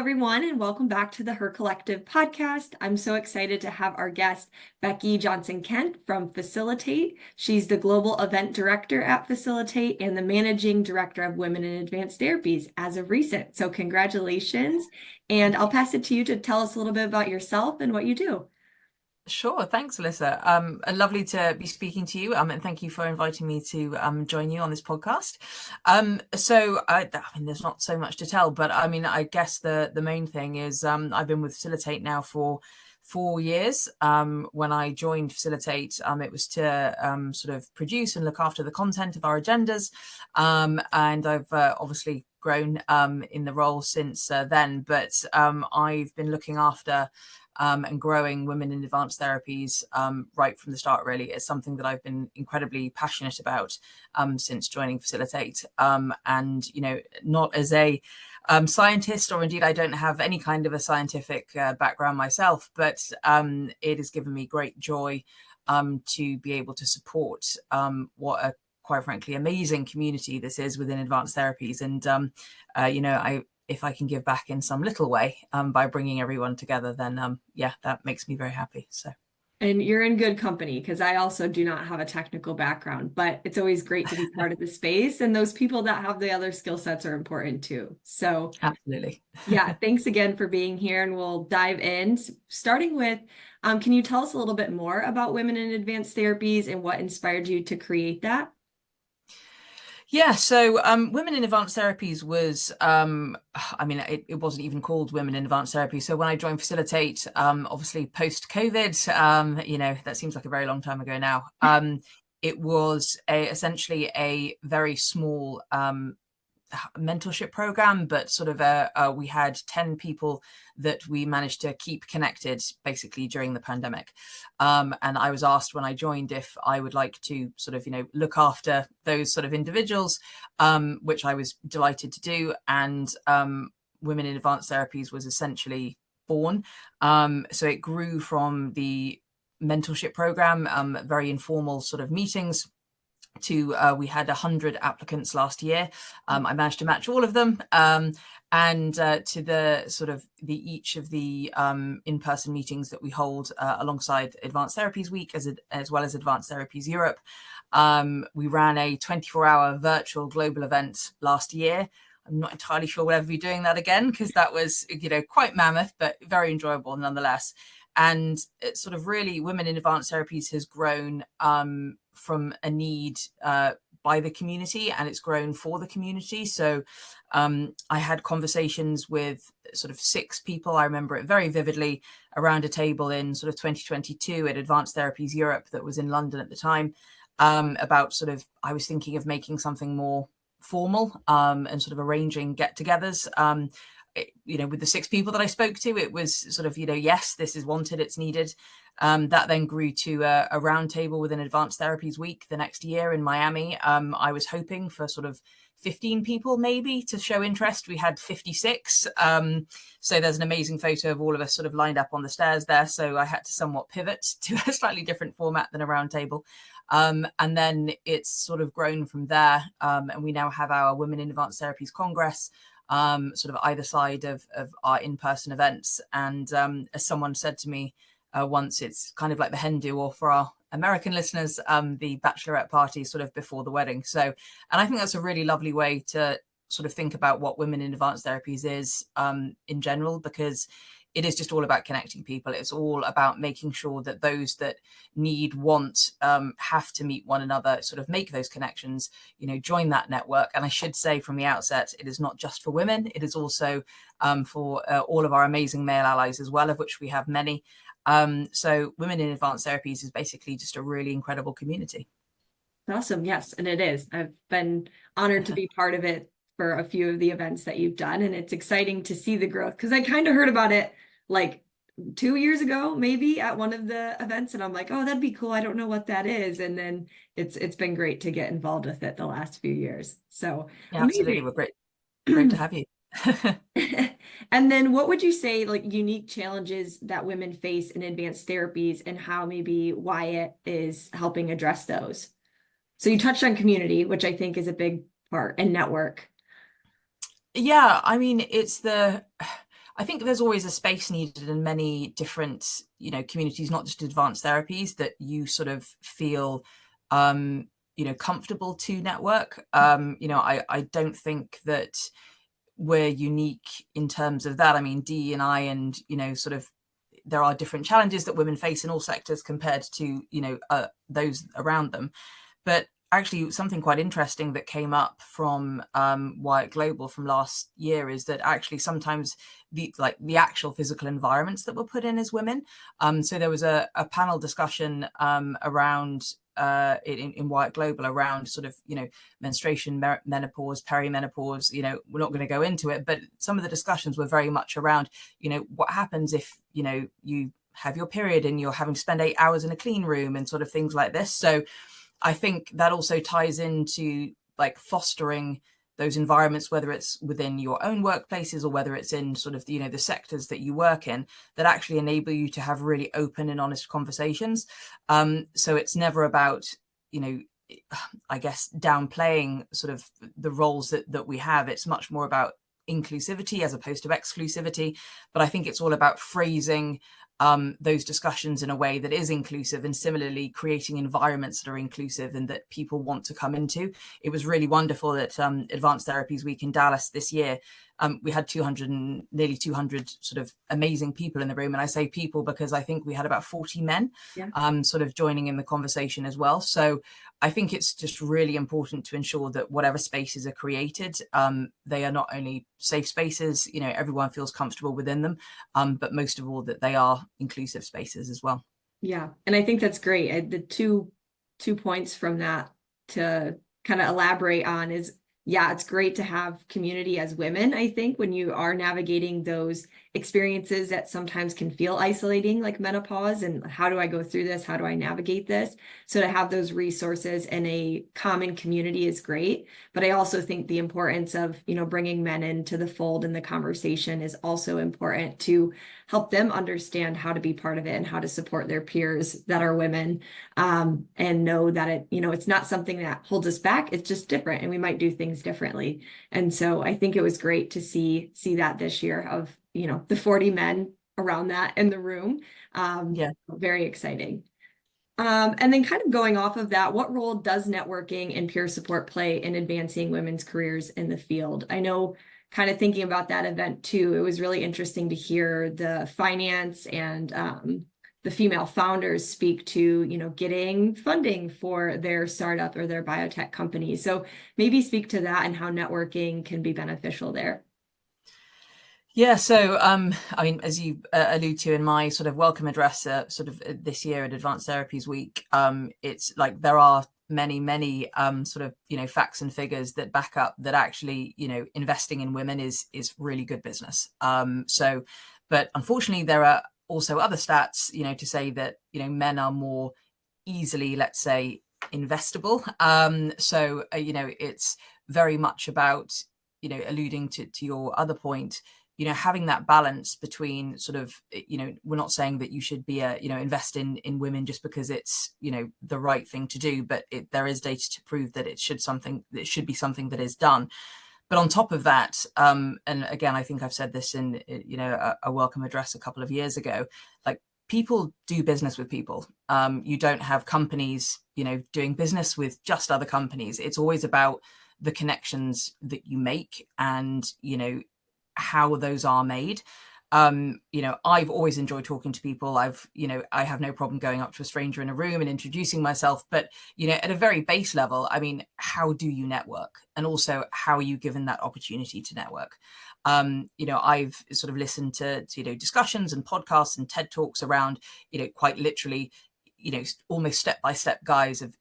everyone, and welcome back to the Her Collective podcast. I'm so excited to have our guest, Becky Johnson-Kent from Phacilitate. She's the Global Event Director at Phacilitate and the Managing Director of Women in Advanced Therapies as of recent. So congratulations. And I'll pass it to you to tell us a little bit about yourself and what you do. Sure. Thanks, Alyssa. Lovely to be speaking to you. And thank you for inviting me to join you on this podcast. There's not so much to tell, but I guess the main thing is I've been with Facilitate now for 4 years. When I joined Facilitate, it was to sort of produce and look after the content of our agendas. And I've obviously grown in the role since then, but I've been looking after and growing women in advanced therapies right from the start. Really, it's something that I've been incredibly passionate about since joining Facilitate. And not as a scientist, or indeed I don't have any kind of a scientific background myself, but it has given me great joy to be able to support what a quite frankly amazing community this is within advanced therapies. And if I can give back in some little way by bringing everyone together, then that makes me very happy. So. And you're in good company because I also do not have a technical background, but it's always great to be part of the space. And those people that have the other skill sets are important too. So absolutely. Yeah, thanks again for being here, and we'll dive in. Starting with, can you tell us a little bit more about Women in Advanced Therapies and what inspired you to create that? Yeah, so Women in Advanced Therapies was, it wasn't even called Women in Advanced Therapies. So when I joined Facilitate, obviously post-COVID, that seems like a very long time ago now. It was essentially a very small mentorship program, but sort of we had 10 people that we managed to keep connected basically during the pandemic. And I was asked when I joined if I would like to sort of, look after those sort of individuals, which I was delighted to do. And Women in Advanced Therapies was essentially born. So it grew from the mentorship program, very informal sort of meetings, to we had 100 applicants last year. I managed to match all of them, and to the sort of each of the in-person meetings that we hold alongside Advanced Therapies Week as well as Advanced Therapies Europe. We ran a 24-hour virtual global event last year. I'm not entirely sure we'll ever be doing that again because that was quite mammoth, but very enjoyable nonetheless. And it's sort of really Women in Advanced Therapies has grown from a need by the community, and it's grown for the community. So I had conversations with sort of 6 people. I remember it very vividly around a table in sort of 2022 at Advanced Therapies Europe that was in London at the time, about sort of, I was thinking of making something more formal and sort of arranging get-togethers. With the 6 people that I spoke to, it was sort of, yes, this is wanted, it's needed. That then grew to a roundtable within Advanced Therapies Week the next year in Miami. I was hoping for sort of 15 people maybe to show interest. We had 56. So there's an amazing photo of all of us sort of lined up on the stairs there. So I had to somewhat pivot to a slightly different format than a roundtable. And then it's sort of grown from there. And we now have our Women in Advanced Therapies Congress, sort of either side of our in-person events. And as someone said to me once, it's kind of like the hen do, or for our American listeners, the bachelorette party sort of before the wedding. So, and I think that's a really lovely way to sort of think about what Women in Advanced Therapies is in general, because it is just all about connecting people. It's all about making sure that those that want, have to meet one another, sort of make those connections, join that network. And I should say from the outset, it is not just for women. It is also for all of our amazing male allies as well, of which we have many. So Women in Advanced Therapies is basically just a really incredible community. Awesome. Yes, and it is. I've been honored to be part of it for a few of the events that you've done, and it's exciting to see the growth because I kind of heard about it like 2 years ago, maybe at one of the events, and I'm like, oh, that'd be cool. I don't know what that is. And then it's been great to get involved with it the last few years. So yeah, absolutely. We're great to have you. And then what would you say, like, unique challenges that women face in advanced therapies and how maybe Wyatt is helping address those? So you touched on community, which I think is a big part, and network. Yeah, I think there's always a space needed in many different, communities, not just advanced therapies, that you sort of feel, comfortable to network. I don't think that we're unique in terms of that. I mean, Dee and I, and, sort of, there are different challenges that women face in all sectors compared to, those around them. But actually, something quite interesting that came up from Wyatt Global from last year is that actually sometimes the actual physical environments that were put in as women. So there was a panel discussion around in Wyatt Global around sort of, menstruation, menopause, perimenopause. We're not going to go into it, but some of the discussions were very much around, what happens if, you have your period and you're having to spend 8 hours in a clean room and sort of things like this. So I think that also ties into like fostering those environments, whether it's within your own workplaces or whether it's in sort of, the sectors that you work in, that actually enable you to have really open and honest conversations. So it's never about, I guess, downplaying sort of the roles that we have. It's much more about inclusivity as opposed to exclusivity. But I think it's all about phrasing those discussions in a way that is inclusive, and similarly creating environments that are inclusive and that people want to come into. It was really wonderful at Advanced Therapies Week in Dallas this year. We had nearly 200 sort of amazing people in the room. And I say people because I think we had about 40 men sort of joining in the conversation as well. So I think it's just really important to ensure that whatever spaces are created, they are not only safe spaces, everyone feels comfortable within them, but most of all that they are inclusive spaces as well. Yeah. And I think that's great. The two points from that to kind of elaborate on is, yeah, it's great to have community as women. I think when you are navigating those experiences that sometimes can feel isolating, like menopause, and how do I go through this? How do I navigate this? So to have those resources in a common community is great. But I also think the importance of, bringing men into the fold in the conversation is also important to help them understand how to be part of it and how to support their peers that are women, and know that it's not something that holds us back. It's just different, and we might do things differently. And so I think it was great to see that this year of, the 40 men around that in the room. Very exciting. And then kind of going off of that, what role does networking and peer support play in advancing women's careers in the field? I know, kind of thinking about that event too, it was really interesting to hear the finance and the female founders speak to, getting funding for their startup or their biotech company. So maybe speak to that and how networking can be beneficial there. Yeah, so I mean, as you allude to in my sort of welcome address, sort of this year at Advanced Therapies Week, it's like there are many sort of facts and figures that back up that actually investing in women is really good business. So, but unfortunately, there are also other stats to say that men are more easily, let's say, investable. So it's very much about alluding to your other point. Having that balance between sort of, we're not saying that you should be invest in women just because it's, the right thing to do, but there is data to prove that it should be something that is done. But on top of that, and again, I think I've said this in, a welcome address a couple of years ago, like people do business with people. You don't have companies, doing business with just other companies. It's always about the connections that you make and, how those are made. I've always enjoyed talking to people. I have no problem going up to a stranger in a room and introducing myself, but at a very base level, I mean, how do you network? And also, how are you given that opportunity to network? I've sort of listened to discussions and podcasts and TED Talks around, quite literally, almost step-by-step guides of,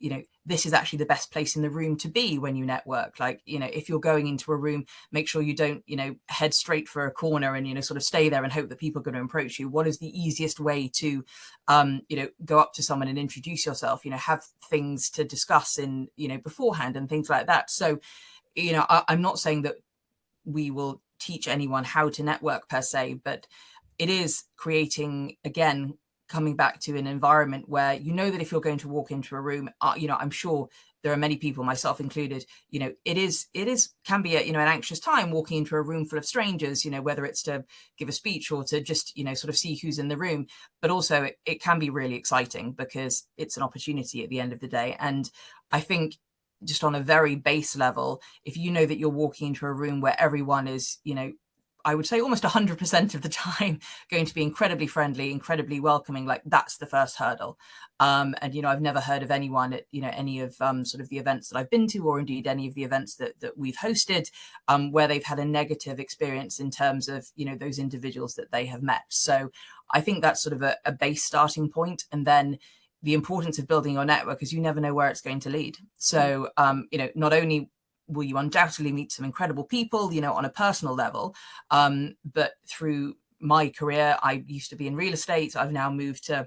this is actually the best place in the room to be when you network. Like, if you're going into a room, make sure you don't, head straight for a corner and, sort of stay there and hope that people are going to approach you. What is the easiest way to, go up to someone and introduce yourself, have things to discuss in, beforehand and things like that. So, I'm not saying that we will teach anyone how to network per se, but it is creating, again, coming back to an environment where that if you're going to walk into a room, I'm sure there are many people, myself included, can be an anxious time walking into a room full of strangers, whether it's to give a speech or to just, sort of see who's in the room. But also it can be really exciting because it's an opportunity at the end of the day. And I think just on a very base level, if you know that you're walking into a room where everyone is, I would say almost 100% of the time going to be incredibly friendly, incredibly welcoming, like that's the first hurdle. And, I've never heard of anyone at, any of sort of the events that I've been to, or indeed any of the events that we've hosted, where they've had a negative experience in terms of, those individuals that they have met. So I think that's sort of a base starting point. And then the importance of building your network is you never know where it's going to lead. So, not only will you undoubtedly meet some incredible people, on a personal level, but through my career, I used to be in real estate. I've now moved to,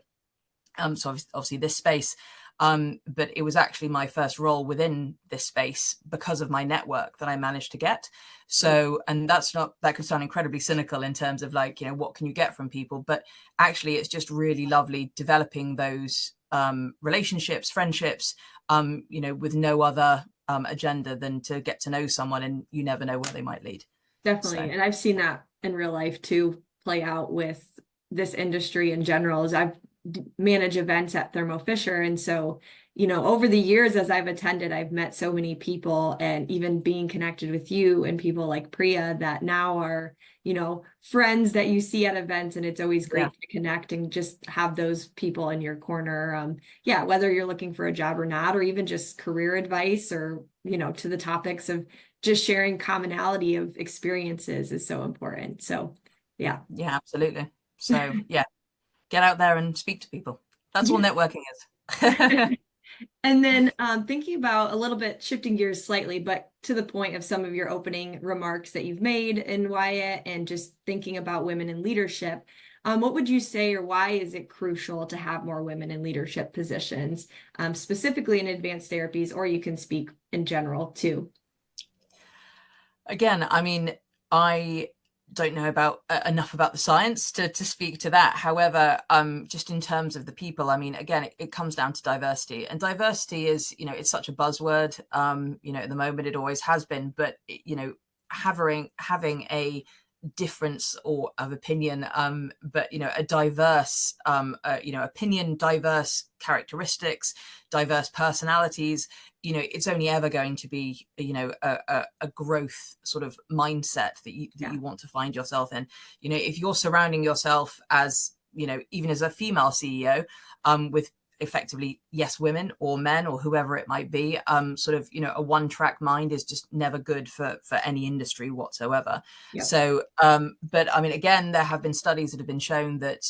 so obviously this space, but it was actually my first role within this space because of my network that I managed to get. So, and that could sound incredibly cynical in terms of like, what can you get from people? But actually it's just really lovely developing those relationships, friendships, with no other agenda than to get to know someone, and you never know where they might lead. Definitely. So. And I've seen that in real life too, play out with this industry in general. As I've managed events at Thermo Fisher. And so, over the years, as I've attended, I've met so many people, and even being connected with you and people like Priya that now are, friends that you see at events. And it's always great to connect and just have those people in your corner. Whether you're looking for a job or not, or even just career advice, or, to the topics of just sharing commonality of experiences is so important. So, yeah. Yeah, absolutely. So, yeah, get out there and speak to people. That's all networking is. And then thinking about a little bit, shifting gears slightly, but to the point of some of your opening remarks that you've made in Wyatt, and just thinking about women in leadership, what would you say, or why is it crucial to have more women in leadership positions, specifically in advanced therapies, or you can speak in general too? Again, I mean, I don't know enough about the science to speak to that. However, just in terms of the people, I mean, again, it comes down to diversity, and diversity is, it's such a buzzword, at the moment. It always has been, but having a difference or of opinion, but a diverse opinion, diverse characteristics, diverse personalities, it's only ever going to be a growth sort of mindset that you want to find yourself in. If you're surrounding yourself as, even as a female CEO, with effectively women or men or whoever it might be, sort of a one-track mind is just never good for any industry whatsoever. So but I mean, again, there have been studies that have been shown that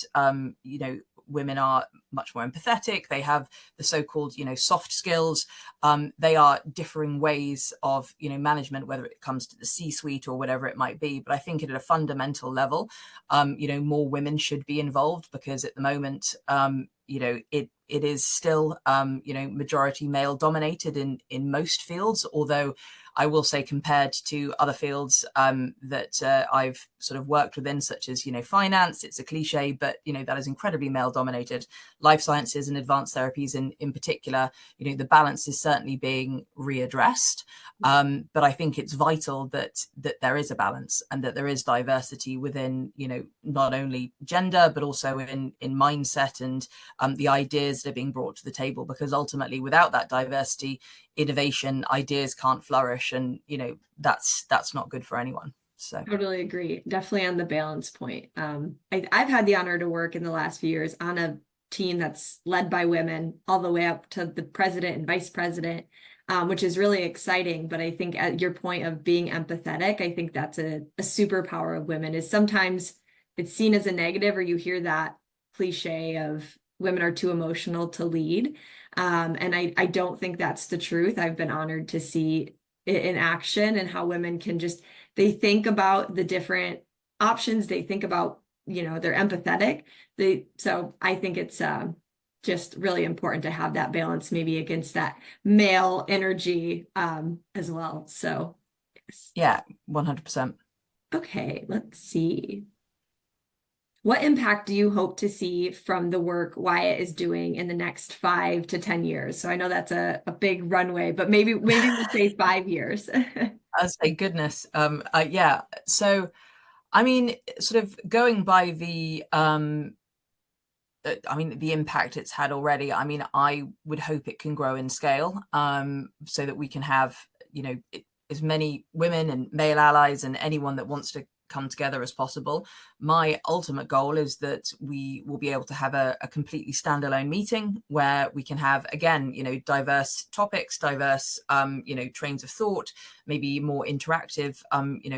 women are much more empathetic. They have the so-called soft skills. They are differing ways of management, whether it comes to the C-suite or whatever it might be. But I think at a fundamental level, more women should be involved, because at the moment it is still, majority male dominated in most fields, although I will say, compared to other fields that I've sort of worked within, such as, finance, it's a cliche, but, that is incredibly male dominated. Life sciences and advanced therapies in particular, the balance is certainly being readdressed. But I think it's vital that there is a balance, and that there is diversity within, not only gender, but also in mindset and the ideas that are being brought to the table, because ultimately without that diversity, innovation, ideas can't flourish, and that's not good for anyone. So totally agree. Definitely on the balance point. I've had the honor to work in the last few years on a team that's led by women all the way up to the president and vice president, which is really exciting. But I think at your point of being empathetic, I think that's a superpower of women. Is sometimes it's seen as a negative, or you hear that cliche of women are too emotional to lead. And I don't think that's the truth. I've been honored to see it in action, and how women can just, they think about the different options. They think about, they're empathetic. So I think it's just really important to have that balance, maybe against that male energy as well. So yeah, 100%. Okay, let's see. What impact do you hope to see from the work Wyatt is doing in the next 5 to 10 years? So I know that's a big runway, but maybe we'll say 5 years. I say goodness. Yeah. So, I mean, sort of going by the impact it's had already. I mean, I would hope it can grow in scale, so that we can have, as many women and male allies and anyone that wants to come together as possible. My ultimate goal is that we will be able to have a completely standalone meeting where we can have, again, diverse topics, diverse, trains of thought, maybe more interactive,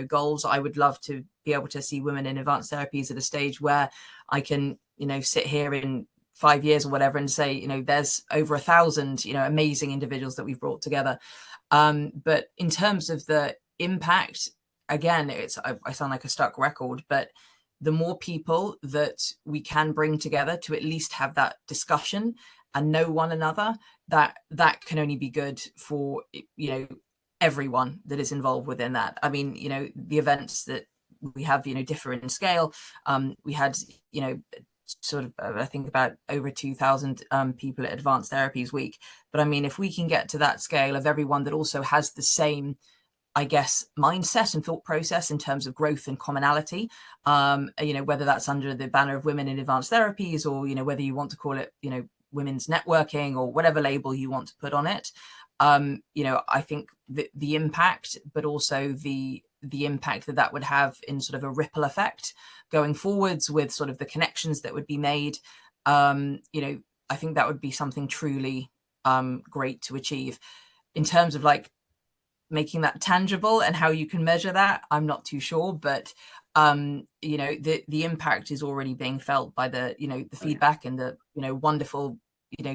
goals. I would love to be able to see women in advanced therapies at a stage where I can, sit here in 5 years or whatever and say, there's over 1,000, amazing individuals that we've brought together. But in terms of the impact, again, I sound like a stuck record, but the more people that we can bring together to at least have that discussion and know one another, that can only be good for, everyone that is involved within that. I mean, the events that we have, differ in scale. We had, sort of, I think about over 2,000 people at Advanced Therapies Week. But I mean, if we can get to that scale of everyone that also has the same, I guess, mindset and thought process in terms of growth and commonality, whether that's under the banner of Women in Advanced Therapies, or, whether you want to call it, women's networking, or whatever label you want to put on it. I think the impact, but also the impact that would have in sort of a ripple effect going forwards with sort of the connections that would be made, I think that would be something truly great to achieve. In terms of like making that tangible and how you can measure that, I'm not too sure, but the impact is already being felt by the feedback and the wonderful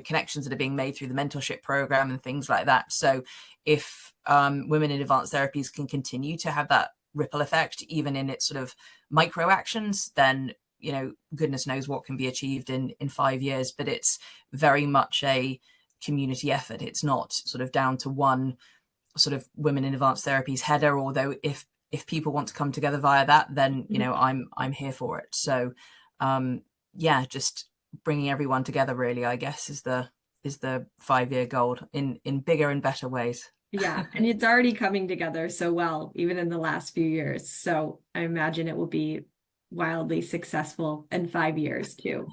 connections that are being made through the mentorship program and things like that. So if Women in Advanced Therapies can continue to have that ripple effect, even in its sort of micro actions, then goodness knows what can be achieved in 5 years. But it's very much a community effort. It's not sort of down to one sort of Women in Advanced Therapies header, although if people want to come together via that, then I'm here for it. So just bringing everyone together, really, I guess, is the 5-year goal in bigger and better ways. Yeah, and it's already coming together so well, even in the last few years. So I imagine it will be wildly successful in 5 years too.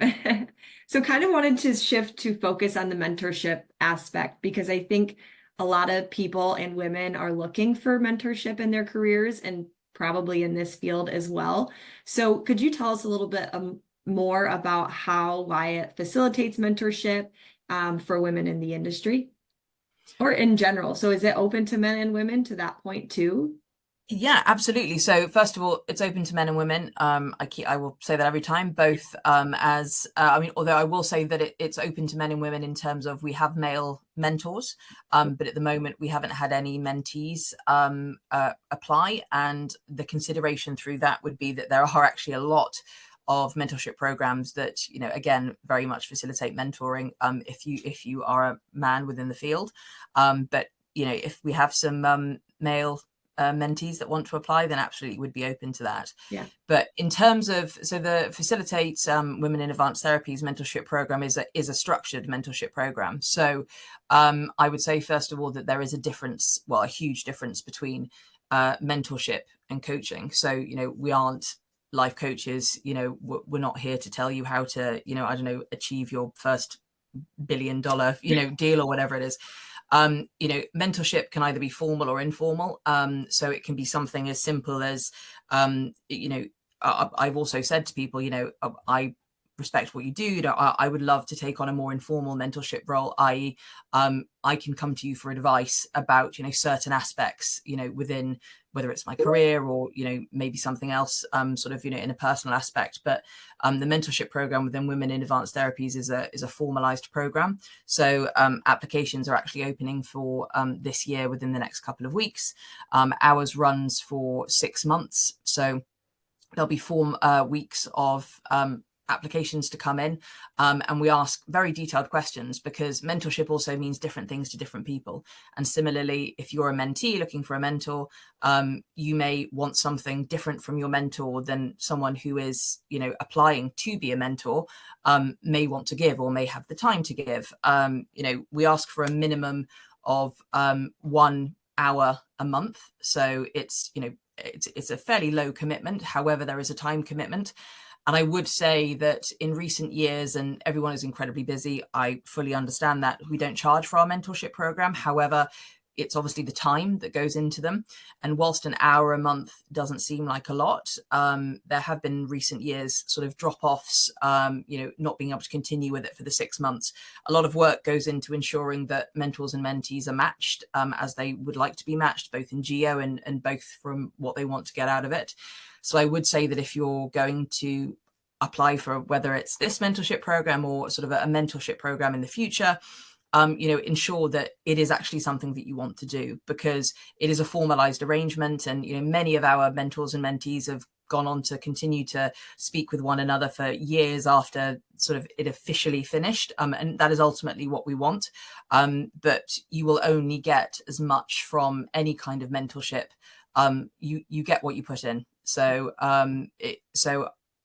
So kind of wanted to shift to focus on the mentorship aspect, because I think a lot of people and women are looking for mentorship in their careers, and probably in this field as well. So could you tell us a little bit more about how Wyatt facilitates mentorship for women in the industry, or in general? So is it open to men and women to that point too? Yeah, absolutely. So first of all, it's open to men and women. I will say that every time, both although I will say that it's open to men and women in terms of we have male mentors, but at the moment we haven't had any mentees apply, and the consideration through that would be that there are actually a lot of mentorship programs that again very much facilitate mentoring if you are a man within the field, but if we have some male mentees that want to apply, then absolutely would be open to that. Yeah. But in terms of, so the Facilitate Women in Advanced Therapies mentorship program is a structured mentorship program. So I would say, first of all, that there is a huge difference between mentorship and coaching. So, we aren't life coaches, we're not here to tell you how to, achieve your first $1 billion, deal or whatever it is. Mentorship can either be formal or informal. So it can be something as simple as, I've also said to people, I respect what you do. I would love to take on a more informal mentorship role, i.e., I can come to you for advice about, certain aspects, within whether it's my career or, maybe something else, sort of, in a personal aspect. But the mentorship program within Women in Advanced Therapies is a formalized program. So applications are actually opening for this year within the next couple of weeks. Ours runs for 6 months. So there'll be 4 weeks of applications to come in, and we ask very detailed questions, because mentorship also means different things to different people. And similarly, if you're a mentee looking for a mentor, you may want something different from your mentor than someone who is, you know, applying to be a mentor may want to give or may have the time to give. You know, we ask for a minimum of 1 hour a month, so it's, you know, it's a fairly low commitment. However, there is a time commitment. And I would say that in recent years, and everyone is incredibly busy, I fully understand that we don't charge for our mentorship program. However, it's obviously the time that goes into them. And whilst an hour a month doesn't seem like a lot, there have been recent years sort of drop-offs, you know, not being able to continue with it for the 6 months. A lot of work goes into ensuring that mentors and mentees are matched as they would like to be matched, both in geo and both from what they want to get out of it. So I would say that if you're going to apply for whether it's this mentorship program or sort of a mentorship program in the future, you know, ensure that it is actually something that you want to do, because it is a formalized arrangement. And, you know, many of our mentors and mentees have gone on to continue to speak with one another for years after sort of it officially finished. And that is ultimately what we want. But you will only get as much from any kind of mentorship. You get what you put in. So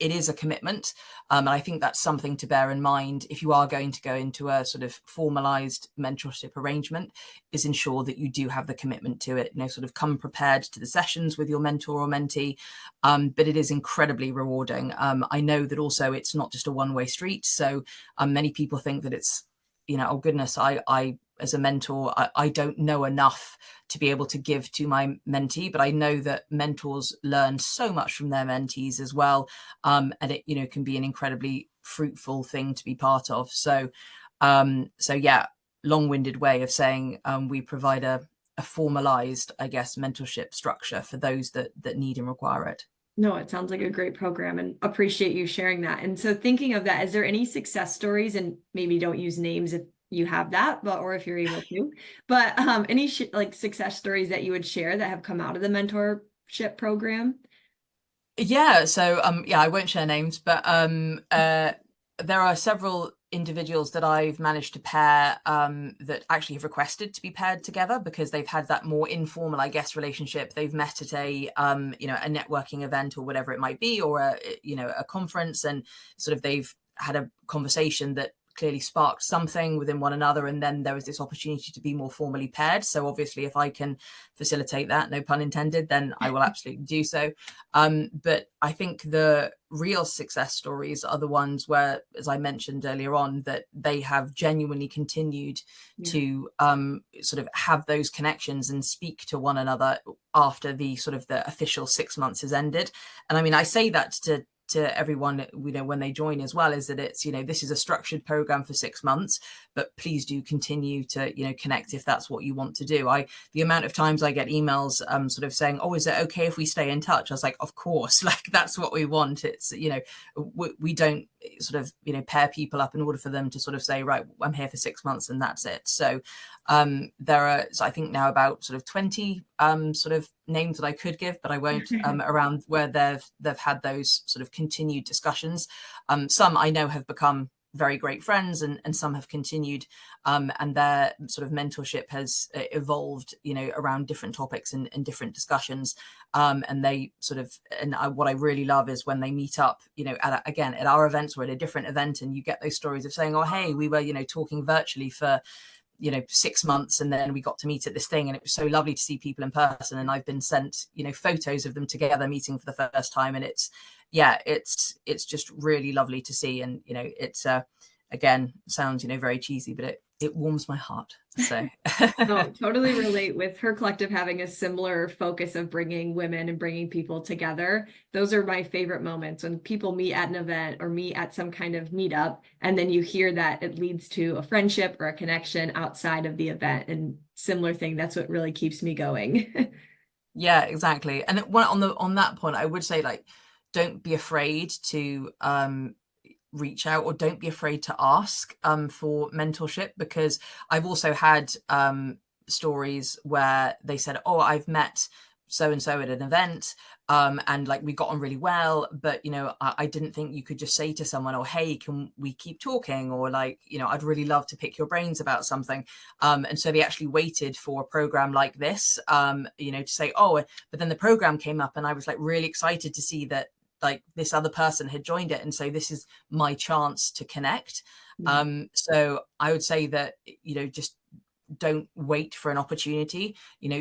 it is a commitment. And I think that's something to bear in mind if you are going to go into a sort of formalized mentorship arrangement, is ensure that you do have the commitment to it. You know, sort of come prepared to the sessions with your mentor or mentee. But it is incredibly rewarding. I know that also it's not just a one-way street. So many people think that it's, you know, oh goodness, I as a mentor, I don't know enough to be able to give to my mentee, but I know that mentors learn so much from their mentees as well. And it, you know, can be an incredibly fruitful thing to be part of. So yeah, long-winded way of saying we provide a formalized, I guess, mentorship structure for those that need and require it. No, it sounds like a great program, and appreciate you sharing that. And so thinking of that, is there any success stories, and maybe don't use names if you have that, but, or if you're able to, but any like success stories that you would share that have come out of the mentorship program? Yeah, so yeah, I won't share names, but there are several individuals that I've managed to pair that actually have requested to be paired together, because they've had that more informal, I guess, relationship. They've met at a you know, a networking event or whatever it might be, or a, you know, a conference, and sort of they've had a conversation that clearly sparked something within one another, and then there was this opportunity to be more formally paired. So obviously, if I can facilitate that, no pun intended, then I will absolutely do so. But I think the real success stories are the ones where, as I mentioned earlier on, that they have genuinely continued to sort of have those connections and speak to one another after the sort of the official 6 months has ended. And I mean, I say that to everyone, you know, when they join as well, is that it's, you know, this is a structured program for 6 months, but please do continue to, you know, connect if that's what you want to do. The amount of times I get emails sort of saying, oh, is it okay if we stay in touch? I was like, of course, like that's what we want. It's, you know, we don't sort of, you know, pair people up in order for them to sort of say, right, I'm here for 6 months and that's it. So there are, so I think now about sort of 20 sort of names that I could give, but I won't, around where they've had those sort of continued discussions. Some I know have become very great friends, and some have continued, and their sort of mentorship has evolved, you know, around different topics and different discussions. And they sort of, and what I really love is when they meet up, you know, again, at our events or at a different event, and you get those stories of saying, oh, hey, we were, you know, talking virtually for, you know, 6 months, and then we got to meet at this thing, and it was so lovely to see people in person. And I've been sent, you know, photos of them together meeting for the first time, and it's just really lovely to see. And, you know, it's again, sounds, you know, very cheesy, but it warms my heart. So No, totally relate with her collective having a similar focus of bringing women and bringing people together. Those are my favorite moments, when people meet at an event or meet at some kind of meetup, and then you hear that it leads to a friendship or a connection outside of the event. And similar thing, that's what really keeps me going. Yeah, exactly. And on that point, I would say, like, don't be afraid to reach out, or don't be afraid to ask for mentorship, because I've also had stories where they said, oh, I've met so and so at an event, and like we got on really well, but I didn't think you could just say to someone, oh hey, can we keep talking, or like I'd really love to pick your brains about something. And so they actually waited for a program like this, to say, oh, but then the program came up and I was like really excited to see that like this other person had joined it, and so this is my chance to connect. Yeah. So I would say that just don't wait for an opportunity,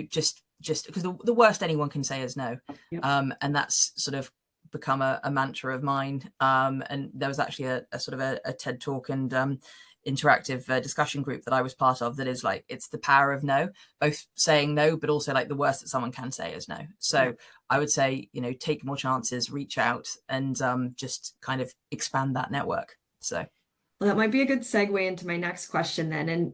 just because the worst anyone can say is no. Yep. And that's sort of become a mantra of mine. And there was actually a sort of a TED talk and interactive discussion group that I was part of that is like, it's the power of no, both saying no, but also like the worst that someone can say is no. So Yeah. I would say, take more chances, reach out, and just kind of expand that network. So Well, that might be a good segue into my next question then. And,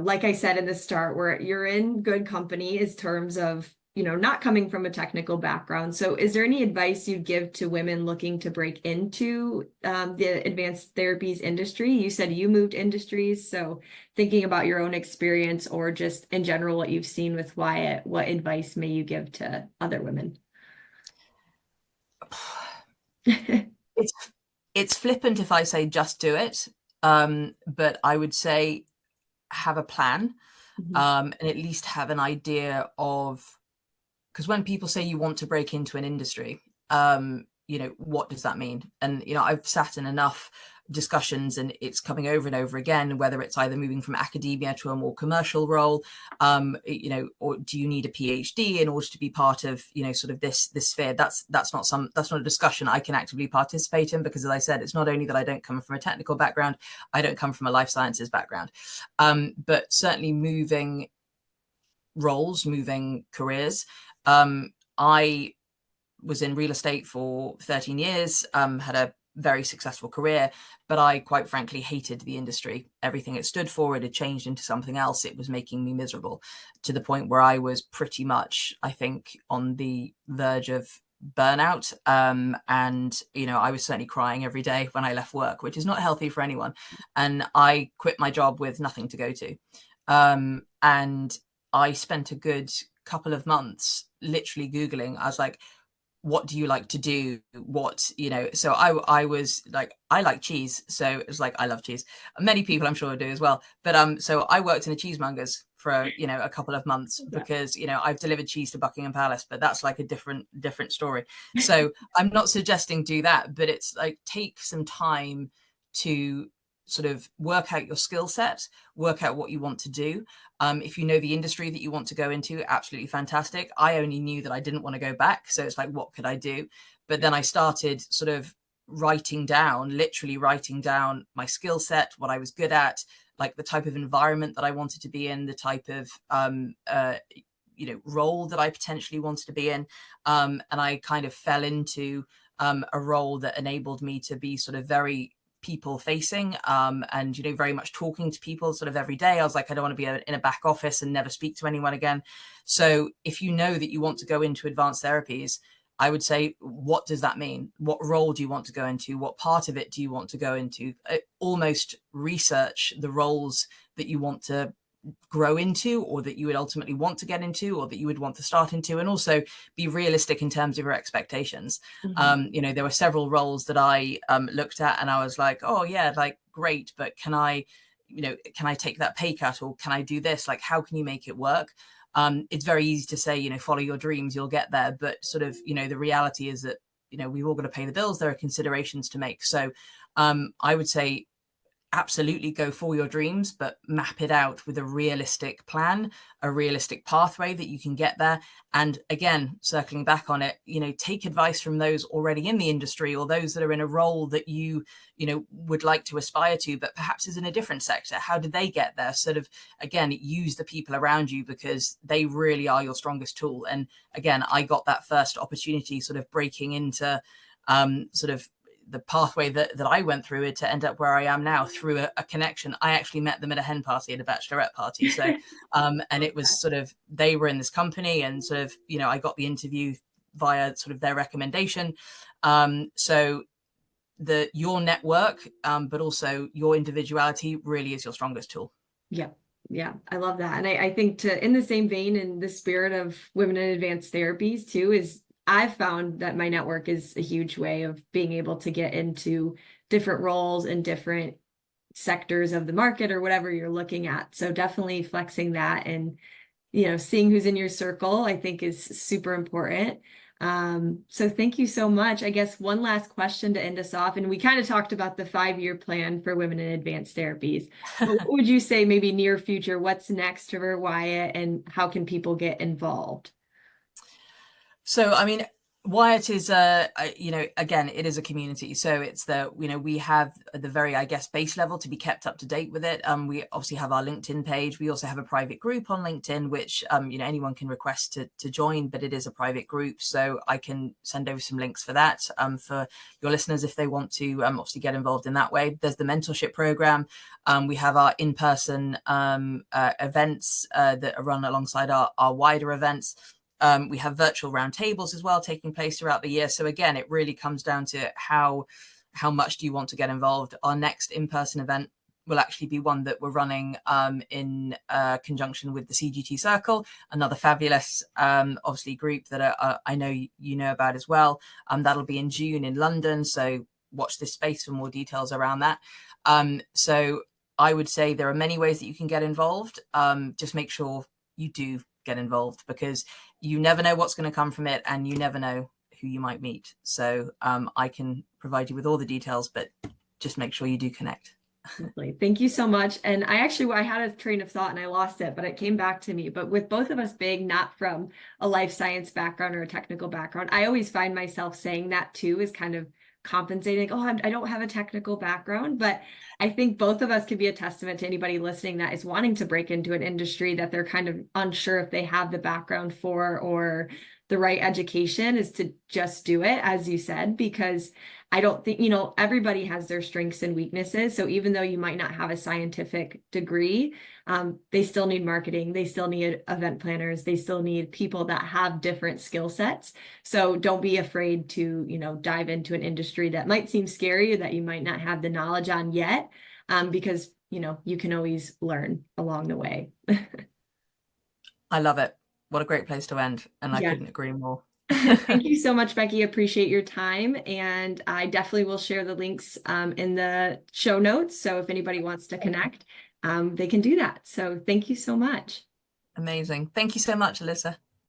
like I said in the start, where you're in good company is terms of, not coming from a technical background. So is there any advice you'd give to women looking to break into the advanced therapies industry? You said you moved industries. So thinking about your own experience or just in general, what you've seen with Wyatt, what advice may you give to other women? it's it's flippant if I say just do it, but I would say have a plan, Mhm. and at least have an idea of, because when people say you want to break into an industry, what does that mean? And I've sat in enough discussions and it's coming over and over again, whether it's either moving from academia to a more commercial role, or do you need a PhD in order to be part of sort of this sphere? That's not a discussion I can actively participate in, because as I said, it's not only that I don't come from a technical background, I don't come from a life sciences background, but certainly moving roles, moving careers. I was in real estate for 13 years, had a very successful career, but I quite frankly hated the industry. Everything it stood for, it had changed into something else. It was making me miserable, to the point where I was pretty much, I think, on the verge of burnout. And I was certainly crying every day when I left work, which is not healthy for anyone. And I quit my job with nothing to go to. And I spent a good couple of months literally Googling. I was like, what do you like to do? So I was like, I like cheese. So it's like, I love cheese. Many people I'm sure do as well. But so I worked in a cheesemonger's for a couple of months, because I've delivered cheese to Buckingham Palace, but that's like a different story. So I'm not suggesting do that, but it's like, take some time to sort of work out your skill set, work out what you want to do. If you know the industry that you want to go into, absolutely fantastic. I only knew that I didn't want to go back. So it's like, what could I do? But then I started sort of literally writing down my skill set, what I was good at, like the type of environment that I wanted to be in, the type of role that I potentially wanted to be in. And I kind of fell into a role that enabled me to be sort of very people facing, and very much talking to people sort of every day. I was like, I don't want to be in a back office and never speak to anyone again. So if you know that you want to go into advanced therapies, I would say, what does that mean? What role do you want to go into? What part of it do you want to go into? Almost research the roles that you want to grow into, or that you would ultimately want to get into, or that you would want to start into, and also be realistic in terms of your expectations. Mhm. There were several roles that I looked at and I was like, oh yeah, like great, but can I take that pay cut, or can I do this? Like, how can you make it work? It's very easy to say, follow your dreams, you'll get there. But sort of, the reality is that, we've all got to pay the bills. There are considerations to make. So I would say, absolutely go for your dreams, but map it out with a realistic plan, a realistic pathway that you can get there. And again, circling back on it, take advice from those already in the industry, or those that are in a role that you would like to aspire to, but perhaps is in a different sector. How did they get there? Sort of, again, use the people around you, because they really are your strongest tool. And again, I got that first opportunity sort of breaking into sort of the pathway that I went through to end up where I am now, through a connection. I actually met them at a hen party, at a bachelorette party. So, and it was sort of, they were in this company, and sort of, I got the interview via sort of their recommendation. So your network, but also your individuality really is your strongest tool. Yeah. Yeah, I love that. And I think to, in the same vein, in the spirit of women in advanced therapies too, is I've found that my network is a huge way of being able to get into different roles and different sectors of the market or whatever you're looking at. So definitely flexing that and, seeing who's in your circle, I think is super important. So thank you so much. I guess one last question to end us off, and we kind of talked about the 5-year plan for women in advanced therapies. But what would you say maybe near future, what's next for Wyatt and how can people get involved? So, I mean, Wyatt is again, it is a community. So it's we have the very, I guess, base level to be kept up to date with it. We obviously have our LinkedIn page. We also have a private group on LinkedIn, which, anyone can request to join, but it is a private group. So I can send over some links for that, for your listeners, if they want to, obviously get involved in that way. There's the mentorship program. We have our in-person, events, that are run alongside our wider events. We have virtual roundtables as well taking place throughout the year. So again, it really comes down to how much do you want to get involved. Our next in-person event will actually be one that we're running in conjunction with the CGT Circle, another fabulous, obviously, group that I know you know about as well. That'll be in June in London. So watch this space for more details around that. So I would say there are many ways that you can get involved. Just make sure you do get involved, because you never know what's going to come from it, and you never know who you might meet. So I can provide you with all the details, but just make sure you do connect. Lovely. Thank you so much. And I had a train of thought and I lost it, but it came back to me. But with both of us being not from a life science background or a technical background, I always find myself saying that too, is kind of compensating. Like, oh, I don't have a technical background, but I think both of us could be a testament to anybody listening that is wanting to break into an industry that they're kind of unsure if they have the background for or the right education, is to just do it, as you said, because I don't think, everybody has their strengths and weaknesses. So even though you might not have a scientific degree, they still need marketing. They still need event planners. They still need people that have different skill sets. So don't be afraid to, dive into an industry that might seem scary or that you might not have the knowledge on yet, because, you can always learn along the way. I love it. What a great place to end. And I Yeah. couldn't agree more. Thank you so much, Becky. Appreciate your time. And I definitely will share the links in the show notes. So if anybody wants to connect, they can do that. So thank you so much. Amazing. Thank you so much, Alyssa.